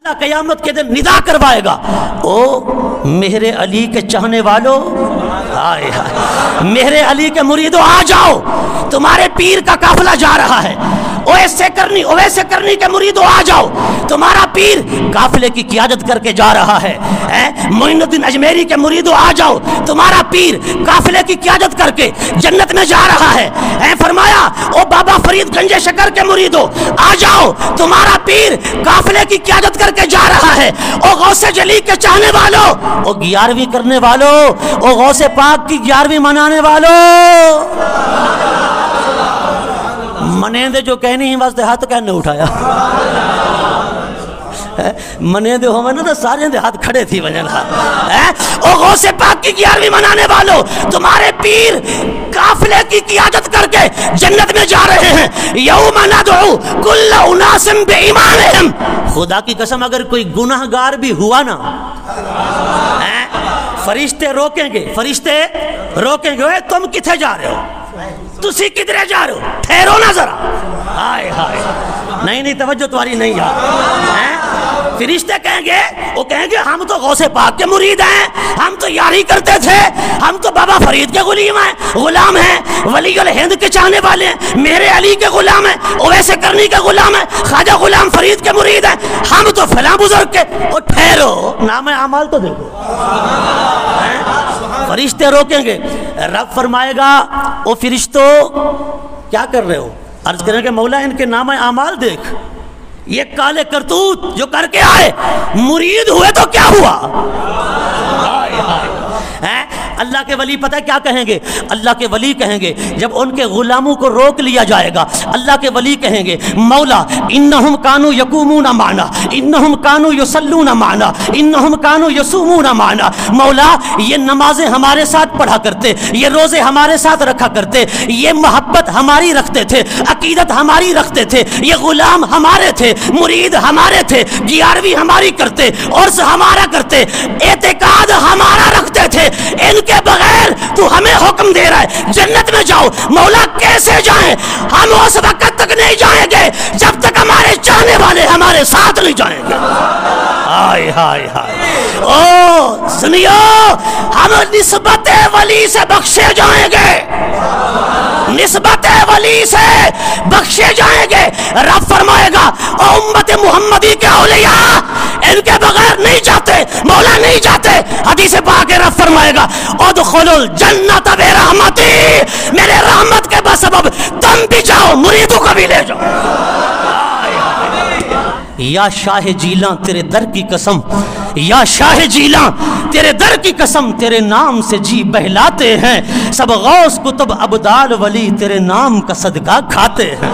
اللہ قیامت کے دن ندا کروائے گا، او میرے علی کے چاہنے والوں، ہائے ہائے میرے علی کے مریدوں آ جاؤ، تمہارے پیر کا قافلہ جا رہا ہے، اویس کرنی کے مریدوں آ جاؤ، تمہارا پیر قافلے کی قیادت کر کے جا رہا ہے، معین الدین اجمیری کے مریدوں آ جاؤ، تمہارا پیر قافلے کی قیادت کر کے جنت میں جا رہا ہے، فرمایا او بابا فرید گنج شکر کے مریدوں آ جاؤ، تمہارا پیر قافلے کی قیادت کر کے جا رہا ہے، او غوث جلی کے چاہنے والوں، او 11ویں کرنے والوں، او غوث پاک کی 11ویں منانے والوں، منیندے جو کہنی ہی واسطے ہاتھ کہنے اٹھایا، منیندے ہو میں نا تو سارے دے ہاتھ کھڑے تھی وجہ او غوث پاک کی 11ویں منانے والوں، تمہارے پیر قافلے کی قیادت کر کے جنت میں جا رہے ہیں، یوم ندعو کل اناس بإمامہم، خدا کی قسم اگر کوئی گناہ گار بھی ہوا نا فرشتے روکیں گے، اے تم کتھے جا رہے ہو، تسی کدھرے جا رہے ہو، ٹھہرو نا ذرا، ہائے ہائے نہیں توجہ تمہاری نہیں ہے، فرشتے کہیں گے ہم تو غوث پاک کے مرید ہیں، ہم تو یاری کرتے تھے، ہم تو بابا فرید کے غلام ہیں، ولی الہند کے چاہنے والے ہیں، میرے علی کے غلام ہیں، اویس کرنی کے غلام ہیں، خواجہ غلام فرید کے مرید ہیں، ہم تو فلاں بزرگ کے، اور ٹھہرو نام اعمال تو دیکھو، فرشتے روکیں گے، رب فرمائے گا او فرشتو کیا کر رہے ہو، عرض کریں کہ مولا ان کے نام اعمال دیکھ، یہ کالے کرتوت جو کر کے آئے، مرید ہوئے تو کیا ہوا، اللہ کے ولی پتہ کیا کہیں گے، اللہ کے ولی کہیں گے جب ان کے غلاموں کو روک لیا جائے گا، اللہ کے ولی کہیں گے مولا انہم کانوا یقومون معنا، انہم کانوا یصلون معنا، انہم کانوا یصومون معنا، مولا یہ نمازیں ہمارے ساتھ پڑھا کرتے، یہ روزے ہمارے ساتھ رکھا کرتے، یہ محبت ہماری رکھتے تھے، عقیدت ہماری رکھتے تھے، یہ غلام ہمارے تھے، مرید ہمارے تھے، 11ویں ہماری کرتے، عرس ہمارا کرتے، اعتقاد ہمارا رکھتے تھے، ان کے بغیر تو ہمیں حکم دے رہا ہے جنت میں جاؤ، مولا کیسے جائیں، ہم اس وقت تک نہیں جائیں گے جب تک ہمارے چاہنے والے ہمارے ساتھ نہیں جائیں گے، ہائے ہائے ہائے، او سنیو ہم نسبت ولی سے بخشے جائیں گے، نسبت ولی سے بخشے جائیں گے، رب فرمائے گا او امت محمدی کے اولیاء ان کے بغیر نہیں جاتے، مولا نہیں جاتے، حدیث پاک رب فرمائے گا ادخلوا الجنت برحمتی، میرے رحمت کے بسبب تم بھی جاؤ، مریدوں کو بھی لے جاؤ، یا شاہ جیلاں تیرے در کی قسم، یا شاہ جیلاں تیرے در کی قسم، تیرے نام سے جی بہلاتے ہیں، سب غوث کتب ابدال ولی تیرے نام کا صدقہ کھاتے ہیں،